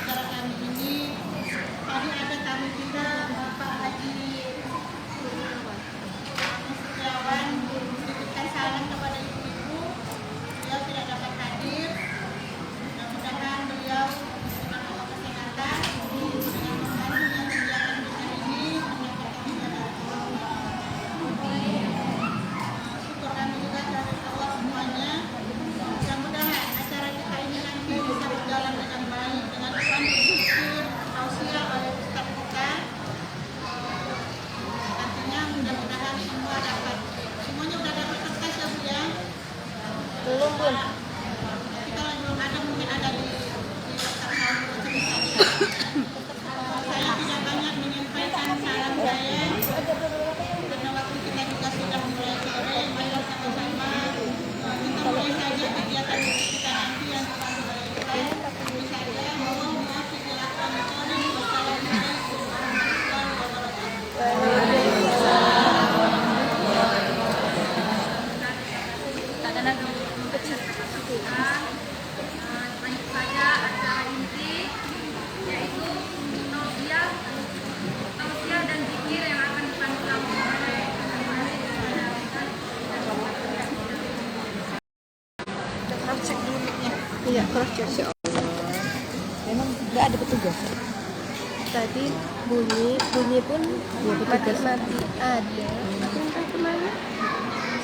acara kami ini tadi ada tamu kita Bapak Haji Setiawan menitipkan salam kepada ibu-ibu. Beliau tidak dapat hadir. Mudah-mudahan beliau dengan Allah kesehatan dengan membantu yang berjalan kita ini mendapatkan hidayah Allah. Syukur kami juga dari Allah semuanya. Mudah-mudahan acara kita ini nanti bisa berjalan dengan baik dengan Tuhan berzikir tausiah oleh Ustaz kita. Nantinya mudah-mudahan semua dapat, semuanya udah dapat kertas ya Bu ya? Belum pun. Tapi kalau belum ada mungkin ada di WhatsApp saya tidak banyak menyampaikan salam saya karena waktu kita juga sudah mulai sore. Mari sama-sama kita mulai saja kegiatan kita nanti yang akan kita mulai saja. Mohon maaf segala kekurangan. Wassalamualaikum warahmatullahi lanjut saja acara inti, yaitu tausiah dan zikir yang akan dipanjang oleh Cross check dulu mic-nya. Iya, cross check. Memang nggak ada petugas. Tadi bunyi pun ya, mati ada. Tapi entah kemana.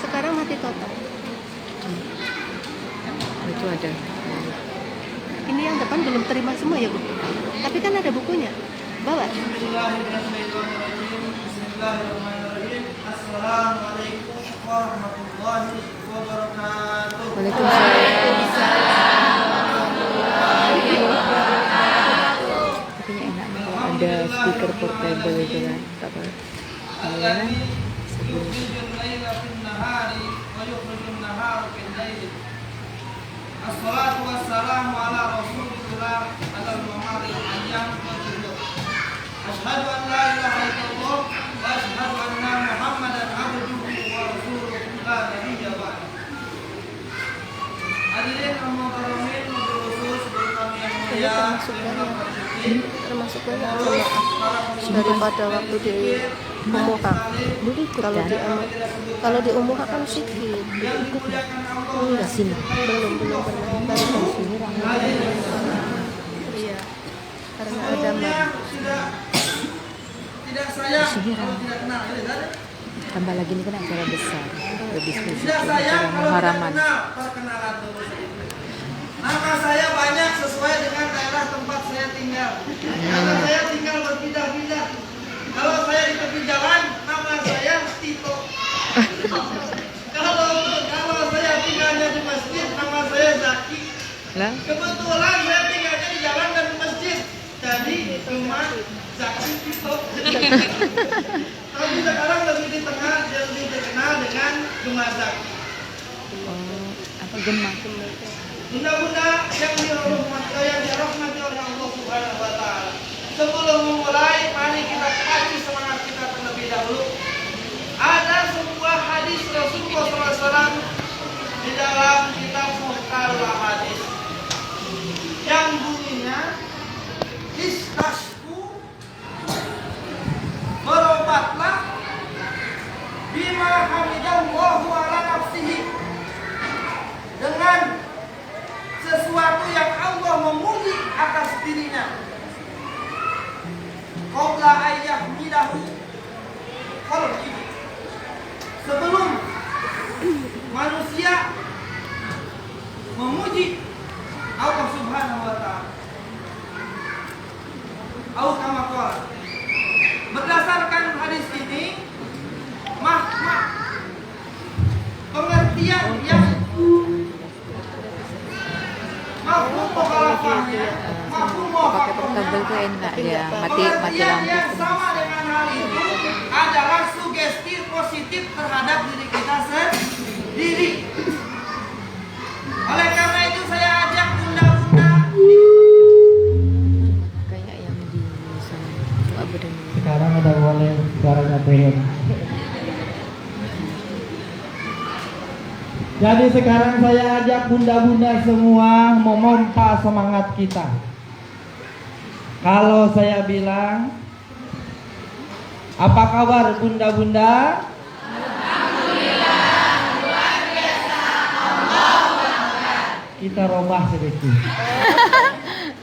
Sekarang mati total. Itu ada. Ini yang depan belum terima semua ya Bu. Tapi kan ada bukunya. Bawa. Bismillahirrahmanirrahim. Assalamualaikum warahmatullahi wabarakatuh. Tapi enak nih kalau ada speaker portable itu kan. Tak apa. Kemudian Yukhrijul laila fin nahari wa yukhrijul nahara fil laili. Assalatu wassalamu ala rasulillah alal mamari ayyam wa tujuh. Asyhadu an la ilaha illallah wa asyhadu anna Muhammadan abduhu wa rasuluhu la nabiyya ba'd. Hadirin muhtaramin majelis khusus guru kami yang mulia, Termasuk banyak daripada waktu di Umuha. Kalau di Umuha kan sedikit. enggak sini. Belum pernah. Baru di sini ramai. Iya. Karena ada tidak saya Sini kalau ramai. tidak kenal ini kan? Tambah lagi ini kan acara besar. Lebih Tidak spesial saya acara kalau tidak Muharaman. kenal perkenalan dulu. Nama saya banyak sesuai dengan daerah tempat saya tinggal. Karena saya tinggal berpindah-pindah. Kalau saya di tepi jalan, nama saya Tito. Kalau saya tinggalnya di masjid, nama saya Zaki. Lah, Kebetulan saya tinggalnya di jalan dan di masjid. Jadi cuma Zaki Tito. Tapi sekarang lebih dikenal dengan Gemar Zaki. oh, apa gemah? Bunda-bunda yang dirahmati oleh Allah Subhanahu wa taala. Sebelum memulai, mari kita kasih semangat kita terlebih dahulu. Ada sebuah hadis Rasulullah SAW di dalam kitab Muhtarul Hadis yang bunyinya istasku, berobatlah bima hamidallahu ala nafsihi, dengan sesuatu yang Allah memuji atas dirinya. Qabla ayyahmidahu, kalau begitu, sebelum manusia memuji Allah Subhanahu wa taala. Au kama qala. Berdasarkan hadis ini, pengertian yang mafhum mukhalafahnya, mafhum Pakai portable tuh enak ya, mati pengertian lampu. yang sama dengan hal itu adalah sugesti positif terhadap diri kita sendiri. Oleh karena itu saya ajak bunda-bunda. Kayak yang di sana. Coba bedan. Sekarang udah boleh suaranya turun. Jadi sekarang saya mengajak bunda-bunda semua memompa semangat kita. Kalau saya bilang, apa kabar bunda-bunda? Kita robah sedikit.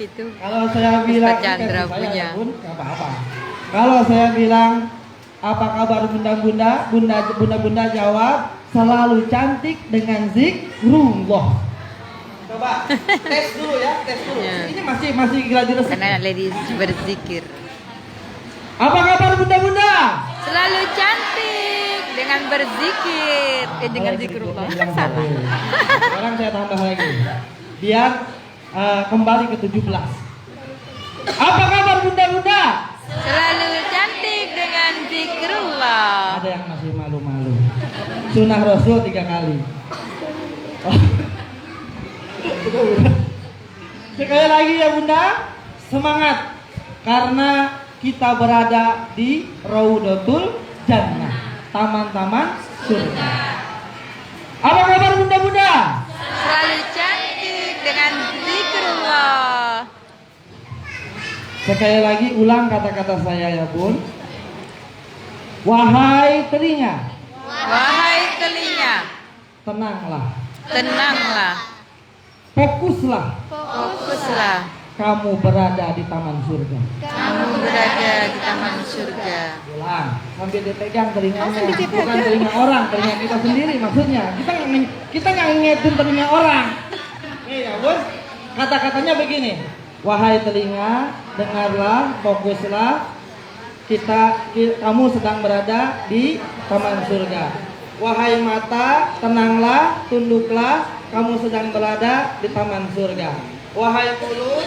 Itu Kalau saya bilang, Ustaz Chandra saya, punya. Bun, nggak apa-apa. Kalau saya bilang, apa kabar bunda-bunda? Bunda-bunda jawab, selalu cantik dengan zikrullah. Coba tes dulu ya, tes dulu. Ya. Ini masih graduasi. karena ladies berzikir. Apa kabar bunda-bunda? Selalu cantik dengan berzikir. Dengan zikrullah. Bilang Salah. satu. Sekarang saya tambah lagi. Biar kembali ke 17. Apa kabar bunda-bunda? Selalu cantik dengan zikrullah. Ada yang masih malu-malu. Sunnah Rasul 3 kali. Oh. Sekali lagi ya bunda, semangat. Karena kita berada di Raudatul Jannah, taman-taman surga. Apa kabar bunda-bunda? Selalu cantik dengan zikrullah. Sekali lagi ulang kata-kata saya ya bun. Wahai telinga, Wahai telinga, tenanglah, tenanglah, fokuslah. fokuslah. Kamu berada di taman surga. Kamu berada di taman surga. Ulang sambil dipegang telinganya, bukan telinga orang, telinga kita sendiri maksudnya. Kita nggak ngingetin telinga orang. Nih ya bun, kata-katanya begini. Wahai telinga, dengarlah, fokuslah. Kamu sedang berada di taman surga. Wahai mata, tenanglah, tunduklah. Kamu sedang berada di taman surga. Wahai mulut,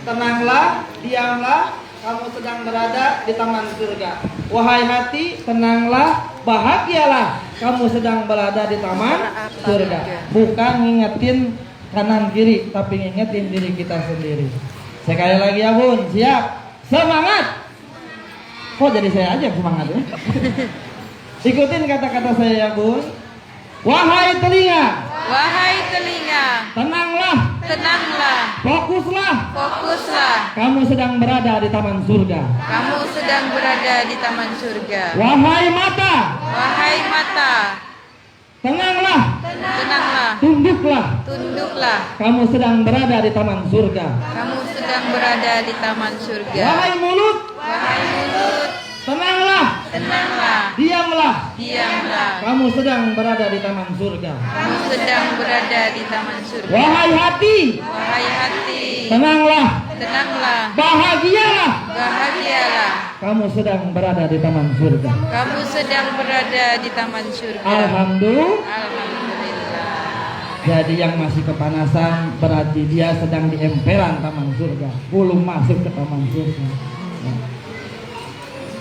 tenanglah, diamlah. Kamu sedang berada di taman surga. Wahai hati, tenanglah, bahagialah. Kamu sedang berada di taman surga. Bukan ngingetin kanan kiri, tapi ngingetin diri kita sendiri. Sekali lagi ya bun, siap? Semangat! Kok jadi saya aja yang semangat ya? Ikutin kata-kata saya ya bun. Wahai telinga, Wahai telinga, tenanglah, tenanglah, fokuslah. fokuslah. Kamu sedang berada di taman surga. Kamu sedang berada di taman surga. Wahai mata, Wahai mata, tenanglah, tenanglah, tunduklah. tunduklah. Kamu sedang berada di taman surga. Kamu sedang berada di taman surga. Wahai mulut, Wahai mulut, tenanglah, tenanglah, diamlah. diamlah. Kamu sedang berada di taman surga. Kamu sedang berada di taman surga. Wahai hati, Wahai hati, tenanglah, tenanglah, bahagialah. bahagialah. Kamu sedang berada di taman surga. Kamu sedang berada di taman surga. Alhamdulillah. Alhamdulillah. Jadi yang masih kepanasan berarti dia sedang di emperan taman surga, belum masuk ke taman surga.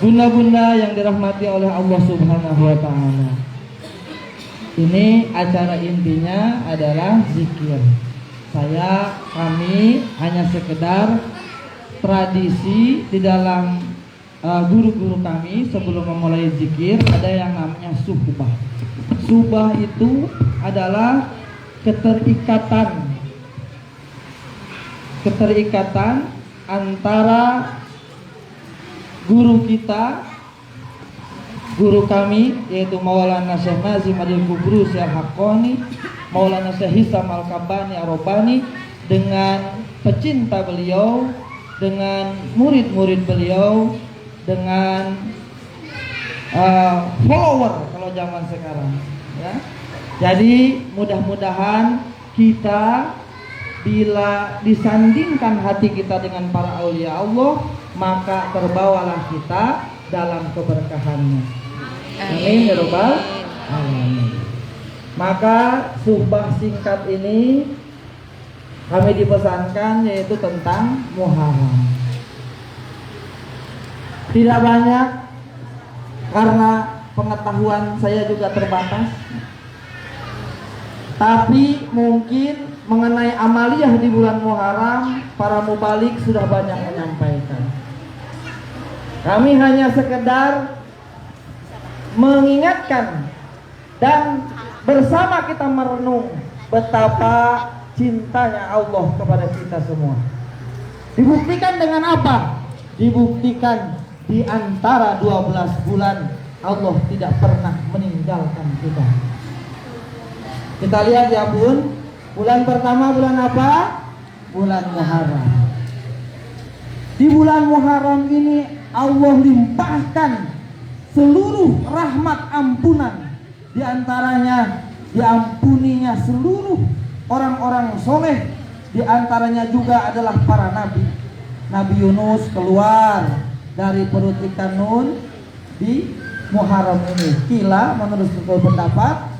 Bunda-bunda yang dirahmati oleh Allah Subhanahu wa taala. Ini acara intinya adalah zikir. Kami hanya sekedar tradisi di dalam guru-guru kami sebelum memulai zikir ada yang namanya suhbah. Suhbah itu adalah keterikatan antara guru kami yaitu Maulana Syekh Nazim Al-Kubru Syekh Haqqani, Maulana Syekh Hisam Al-Kabani Ar-Rabbani dengan pecinta beliau, dengan murid-murid beliau, dengan follower kalau zaman sekarang ya. Jadi mudah-mudahan kita bila disandingkan hati kita dengan para aulia Allah, maka terbawalah kita dalam keberkahannya. Amin ya rabbal alamin. Maka suhbah singkat ini kami dipesankan yaitu tentang Muharram. Tidak banyak karena pengetahuan saya juga terbatas. Tapi mungkin mengenai amaliyah di bulan Muharram, para mubalik sudah banyak menyampaikan. Kami hanya sekedar mengingatkan dan bersama kita merenung betapa cintanya Allah kepada kita semua. Dibuktikan dengan apa? Dibuktikan di antara 12 bulan Allah tidak pernah meninggalkan kita. Kita lihat ya Bun, bulan pertama bulan apa? Bulan Muharram. Di bulan Muharram ini Allah limpahkan seluruh rahmat ampunan. Di antaranya diampuninya seluruh orang-orang soleh. Di antaranya juga adalah para nabi. Nabi Yunus keluar dari perut ikan Nun di Muharram ini. Kila menurut pendapat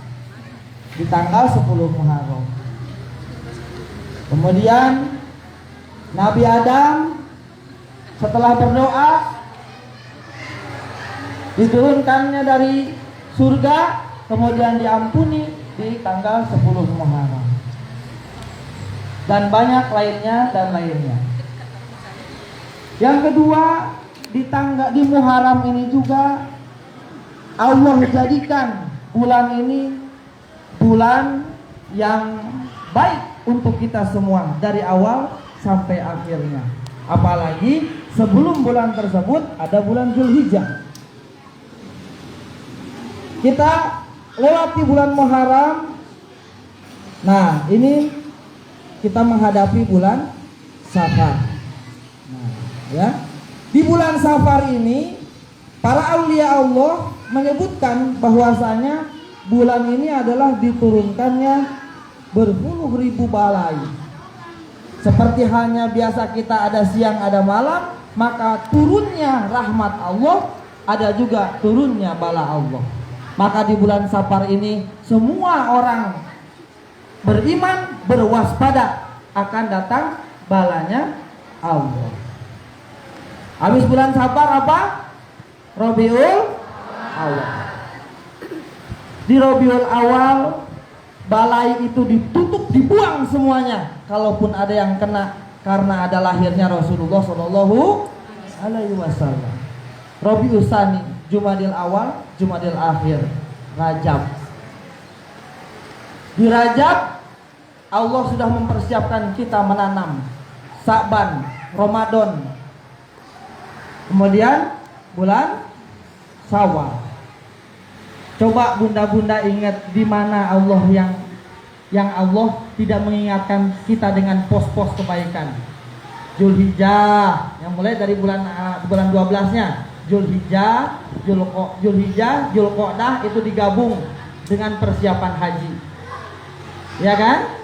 di tanggal 10 Muharram. Kemudian Nabi Adam setelah berdoa diturunkannya dari surga, kemudian diampuni di tanggal 10 Muharram. Dan banyak lainnya. Yang kedua, di Muharram ini juga Allah jadikan bulan ini bulan yang baik untuk kita semua dari awal sampai akhirnya. Apalagi sebelum bulan tersebut ada bulan Zulhijjah. Kita lewati bulan Muharram. Nah, ini kita menghadapi bulan Safar. Nah, ya. Di bulan Safar ini para aulia Allah menyebutkan bahwasanya bulan ini adalah diturunkannya berpuluh-ribu balai. Seperti halnya biasa kita ada siang ada malam, maka turunnya rahmat Allah, ada juga turunnya bala Allah. Maka di bulan Safar ini semua orang beriman berwaspada akan datang balanya Allah. Habis bulan Safar apa? Rabiul Awal. Di Rabiul Awal balai itu ditutup, dibuang semuanya. Kalaupun ada yang kena karena ada lahirnya Rasulullah Shallallahu Alaihi Wasallam. Rabiul Tsani, Jumadil Awal, Jumadil Akhir, Rajab. Di Rajab Allah sudah mempersiapkan kita menanam. Sa'ban, Ramadan. Kemudian bulan Syawal. Coba bunda-bunda ingat di mana Allah yang Allah tidak mengingatkan kita dengan pos-pos kebaikan. Zulhijjah yang mulai dari bulan 12-nya. Zulhijjah, Zulqa'dah itu digabung dengan persiapan haji. Ya kan?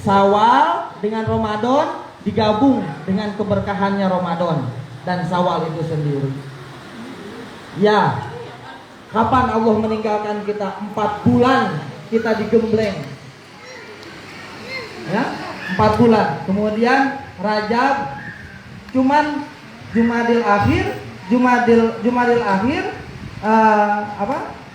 Syawal dengan Ramadan digabung dengan keberkahannya Ramadan dan Syawal itu sendiri. Ya, kapan Allah meninggalkan kita? 4 bulan kita digembleng. Ya, 4 bulan. Kemudian Rajab, cuman Jumadil Akhir,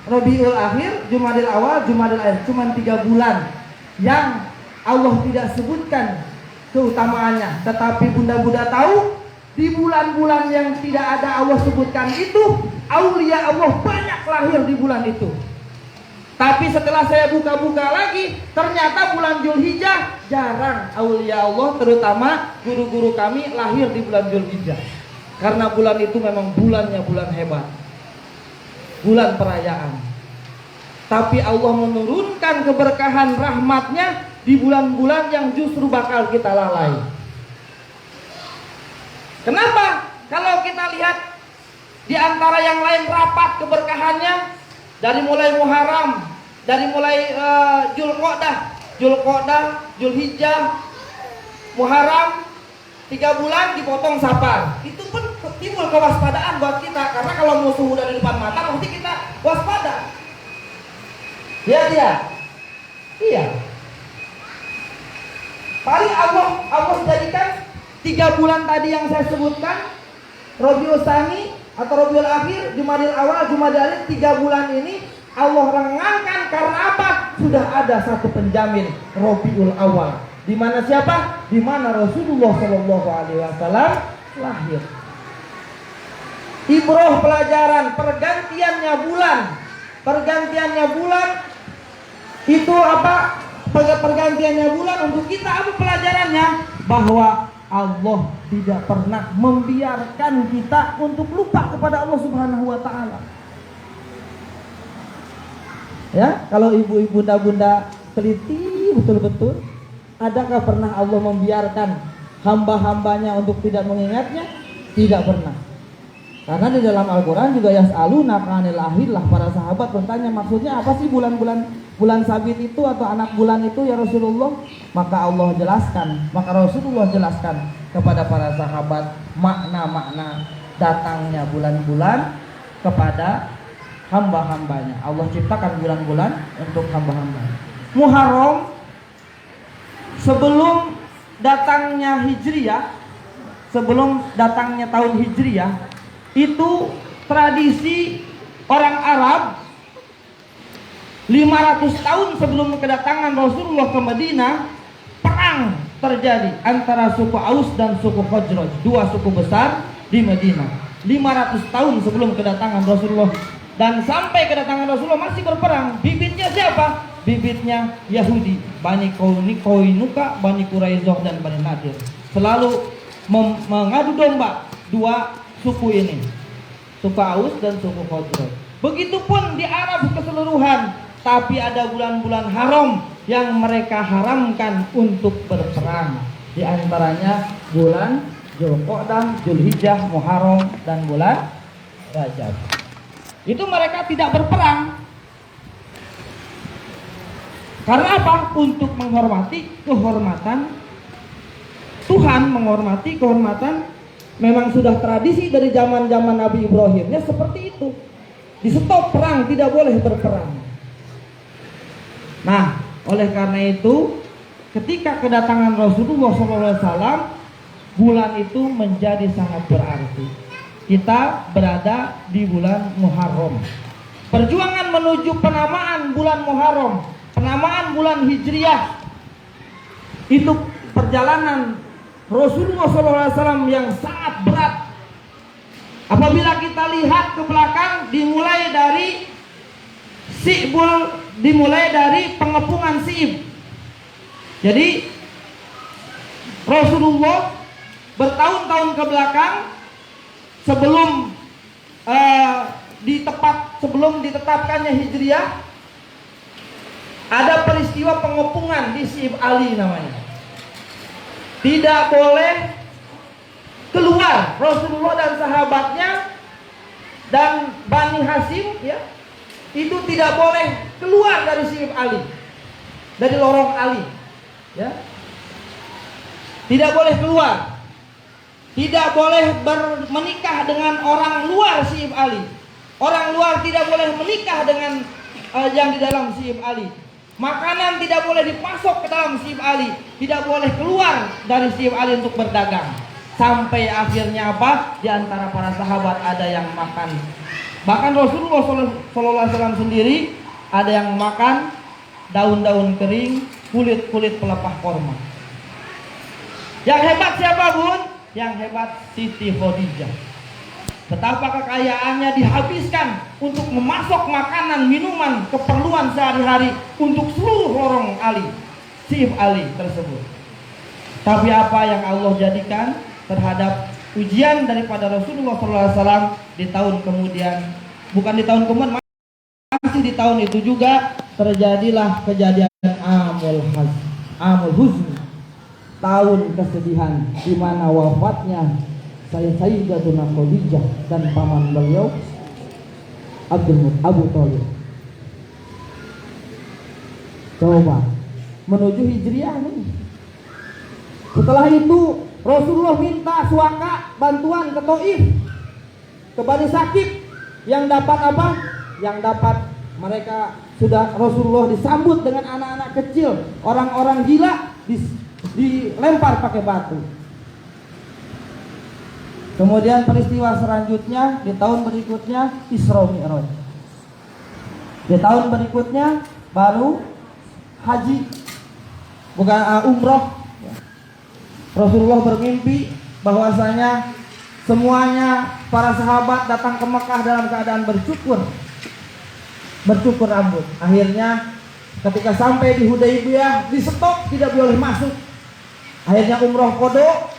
Rabiul Akhir, Jumadil Awal, Jumadil Akhir, cuman 3 bulan yang Allah tidak sebutkan keutamaannya. Tetapi bunda-bunda tahu di bulan-bulan yang tidak ada Allah sebutkan itu, aulia Allah banyak lahir di bulan itu. Tapi setelah saya buka-buka lagi, ternyata bulan Zulhijjah jarang aulia Allah, terutama guru-guru kami lahir di bulan Zulhijjah. Karena bulan itu memang bulannya bulan hebat, bulan perayaan. Tapi Allah menurunkan keberkahan rahmatnya di bulan-bulan yang justru bakal kita lalai. Kenapa? Kalau kita lihat di antara yang lain rapat keberkahannya, dari mulai Muharram, dari mulai Zulqa'dah, Zulhijjah, Muharram, 3 bulan dipotong Safar. Itu pun timbul kewaspadaan buat kita, karena kalau musuh udah di depan mata pasti kita waspada. Ya dia. Iya. Paling Allah jadikan 3 bulan tadi yang saya sebutkan, Rabiul Tsani atau Rabiul Akhir, Jumadil Awal, Jumadil Akhir, 3 bulan ini Allah rengangkan karena apa? Sudah ada satu penjamin, Rabiul Awal. Di mana siapa? Di mana Rasulullah Shallallahu Alaihi Wasallam lahir. Ibroh pelajaran pergantiannya bulan itu apa? pergantiannya bulan untuk kita apa pelajarannya? Bahwa Allah tidak pernah membiarkan kita untuk lupa kepada Allah Subhanahu wa taala. Ya, kalau ibu-ibu bunda-bunda teliti betul-betul, adakah pernah Allah membiarkan hamba-hambanya untuk tidak mengingatnya? Tidak pernah. Karena di dalam Al-Quran juga yas'aluna ka'anil ahillah, para sahabat bertanya maksudnya apa sih bulan sabit itu atau anak bulan itu ya Rasulullah? Maka Allah jelaskan, maka Rasulullah jelaskan kepada para sahabat makna-makna datangnya bulan-bulan kepada hamba-hambanya. Allah ciptakan bulan-bulan untuk hamba-hambanya. Muharram sebelum datangnya Hijriyah, sebelum datangnya tahun Hijriyah, itu tradisi orang Arab 500 tahun sebelum kedatangan Rasulullah ke Madinah, perang terjadi antara suku Aus dan suku Khazraj, dua suku besar di Madinah. 500 tahun sebelum kedatangan Rasulullah, dan sampai kedatangan Rasulullah masih berperang. Bibitnya siapa? Bibitnya Yahudi, Bani Koinuka, Bani Quraizoh dan Bani Nadir. Selalu mengadu domba dua suku ini, suku Aus dan suku Khazraj. Begitupun di Arab keseluruhan, tapi ada bulan-bulan haram yang mereka haramkan untuk berperang. Di antaranya bulan Dzulqa'dah, Dzulhijjah, Muharram dan bulan Rajab. Itu mereka tidak berperang. Karena apa? Untuk menghormati kehormatan Tuhan, menghormati kehormatan. Memang sudah tradisi dari zaman-zaman Nabi Ibrahimnya seperti itu. Di stop perang, tidak boleh berperang. Nah, oleh karena itu, ketika kedatangan Rasulullah SAW, bulan itu menjadi sangat berarti. Kita berada di bulan Muharram. Perjuangan menuju penamaan bulan Muharram, penamaan bulan Hijriyah, itu perjalanan Rasulullah SAW yang sangat berat. Apabila kita lihat ke belakang, dimulai dari pengepungan Si'ib. Jadi Rasulullah bertahun-tahun ke belakang sebelum ditetapkannya Hijriyah, ada peristiwa pengepungan di Si'ib Ali namanya. Tidak boleh keluar Rasulullah dan sahabatnya dan Bani Hashim, ya, itu tidak boleh keluar dari Si'ib Ali, dari lorong Ali, ya, tidak boleh keluar, tidak boleh menikah dengan orang luar Si'ib Ali, orang luar tidak boleh menikah dengan yang di dalam Si'ib Ali. Makanan tidak boleh dipasok ke dalam Si'ib Ali, tidak boleh keluar dari Si'ib Ali untuk berdagang. Sampai akhirnya apa? Di antara para sahabat ada yang makan. Bahkan Rasulullah SAW sendiri ada yang makan daun-daun kering, kulit-kulit pelepah korma. Yang hebat siapa, Bun? Yang hebat Siti Khadijah. Betapa kekayaannya dihabiskan untuk memasok makanan, minuman, keperluan sehari-hari untuk seluruh lorong Ali, Si'ib Ali tersebut. Tapi apa yang Allah jadikan terhadap ujian daripada Rasulullah SAW di tahun kemudian, bukan di tahun kemudian, masih di tahun itu juga terjadilah kejadian Amul Huzn, tahun kesedihan, di mana wafatnya Sayyidatuna Khadijah dan paman beliau Abu Thalib. Coba menuju Hijriyah nih. Setelah itu Rasulullah minta suaka bantuan ke Taif, ke Bani Sakif, yang dapat apa? Yang dapat mereka sudah Rasulullah disambut dengan anak-anak kecil, orang-orang gila dilempar pakai batu. Kemudian peristiwa selanjutnya di tahun berikutnya Isra Mi'raj. Di tahun berikutnya baru haji, bukan umroh. Rasulullah bermimpi bahwasanya semuanya para sahabat datang ke Mekah dalam keadaan bercukur rambut. Akhirnya Ketika sampai di Hudaybiyah di stop, tidak boleh masuk. Akhirnya umroh kodok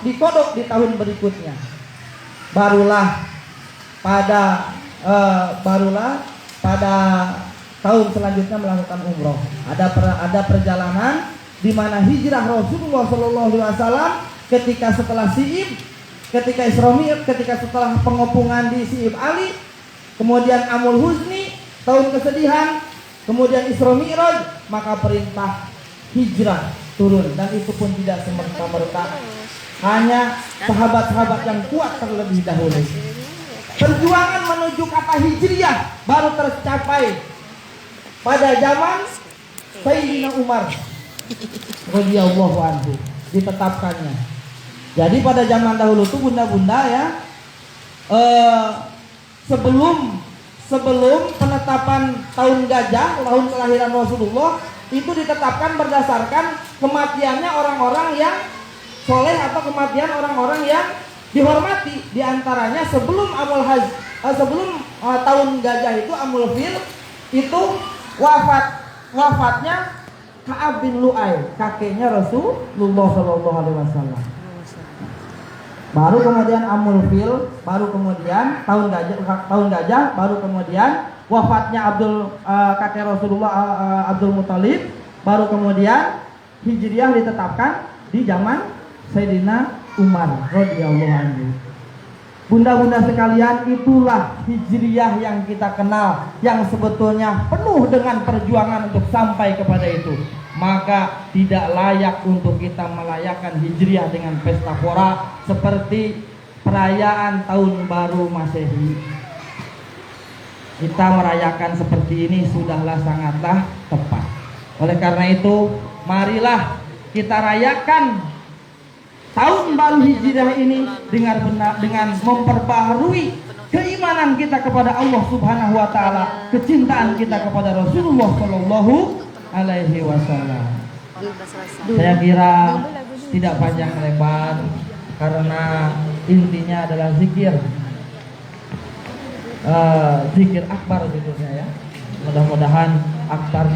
dikodok di tahun berikutnya. Barulah pada tahun selanjutnya melakukan umroh. Ada perjalanan di mana hijrah Rasulullah SAW ketika setelah Si'ib, ketika Isra Mi'raj, ketika setelah pengepungan di Si'ib Ali, kemudian Amul Huzni, tahun kesedihan, kemudian Isra Mi'raj, maka perintah hijrah turun, dan itu pun tidak semerta-merta, hanya sahabat-sahabat yang kuat terlebih dahulu. Perjuangan menuju kata hijriyah baru tercapai pada zaman Sayyidina Umar radhiyallahu anhu, ditetapkannya. Jadi pada zaman dahulu tuh bunda-bunda ya, sebelum penetapan tahun gajah, tahun kelahiran Rasulullah, itu ditetapkan berdasarkan kematiannya orang-orang yang soleh atau kematian orang-orang yang dihormati. Di antaranya sebelum tahun gajah itu Amul Fil, itu wafatnya Ka'ab bin Lu'ay, kakeknya Rasulullah SAW. Baru kemudian Amul Fil, baru kemudian tahun gajah, baru kemudian wafatnya kakek Rasulullah Abdul Muthalib, baru kemudian hijriyah ditetapkan di zaman Sayyidina Umar radhiyallahu anhu. Bunda-bunda sekalian, itulah hijriyah yang kita kenal, yang sebetulnya penuh dengan perjuangan untuk sampai kepada itu. Maka tidak layak untuk kita merayakan hijriyah dengan pesta pora seperti perayaan tahun baru Masehi. Kita merayakan seperti ini sudahlah sangatlah tepat. Oleh karena itu, marilah kita rayakan tahun baru hijriyah ini dengan memperbaharui keimanan kita kepada Allah Subhanahu wa taala, kecintaan kita kepada Rasulullah sallallahu alaihi wasallam. Saya kira tidak panjang lebar karena intinya adalah zikir akbar judulnya ya. Mudah-mudahan akbar